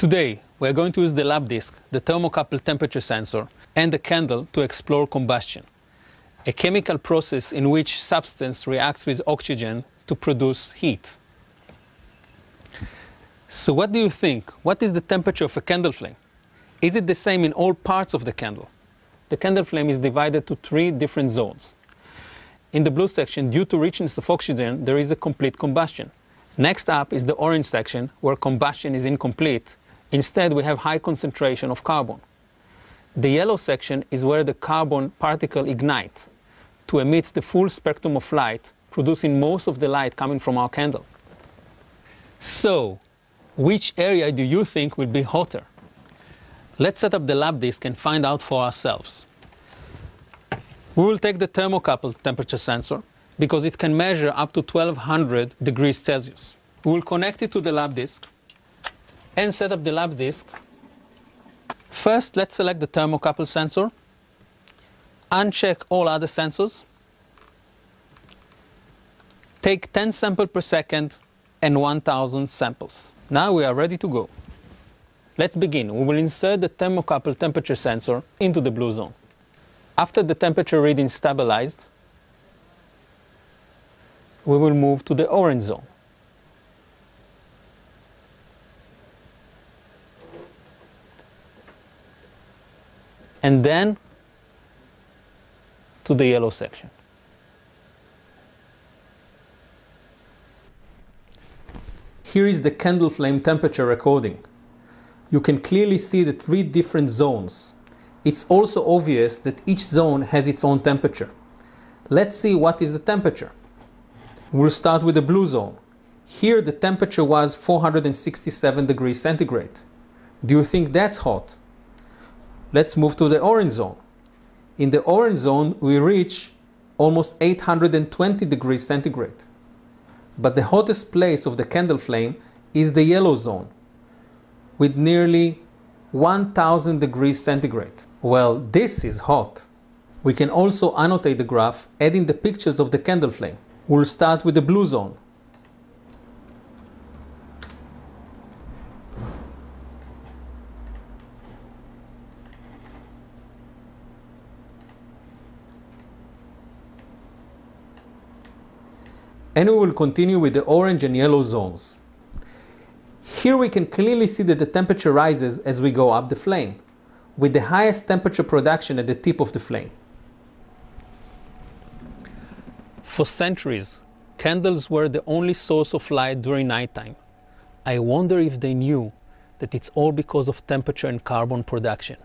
Today, we are going to use the lab disk, the thermocouple temperature sensor, and the candle to explore combustion, a chemical process in which substance reacts with oxygen to produce heat. So what do you think? What is the temperature of a candle flame? Is it the same in all parts of the candle? The candle flame is divided to 3 different zones. In the blue section, due to richness of oxygen, there is a complete combustion. Next up is the orange section, where combustion is incomplete. Instead, we have high concentration of carbon. The yellow section is where the carbon particle ignite to emit the full spectrum of light, producing most of the light coming from our candle. So, which area do you think will be hotter? Let's set up the lab disk and find out for ourselves. We will take the thermocouple temperature sensor because it can measure up to 1200 degrees Celsius. We will connect it to the lab disk and set up the lab disk. First, let's select the thermocouple sensor, uncheck all other sensors, take 10 samples per second and 1000 samples. Now we are ready to go. Let's begin. We will insert the thermocouple temperature sensor into the blue zone. After the temperature reading stabilized, we will move to the orange zone. And then to the yellow section. Here is the candle flame temperature recording. You can clearly see the 3 different zones. It's also obvious that each zone has its own temperature. Let's see what is the temperature. We'll start with the blue zone. Here the temperature was 467 degrees centigrade. Do you think that's hot? Let's move to the orange zone. In the orange zone we reach almost 820 degrees centigrade. But the hottest place of the candle flame is the yellow zone, with nearly 1000 degrees centigrade. Well, this is hot. We can also annotate the graph, adding the pictures of the candle flame. We'll start with the blue zone. And we will continue with the orange and yellow zones. Here we can clearly see that the temperature rises as we go up the flame, with the highest temperature production at the tip of the flame. For centuries, candles were the only source of light during nighttime. I wonder if they knew that it's all because of temperature and carbon production.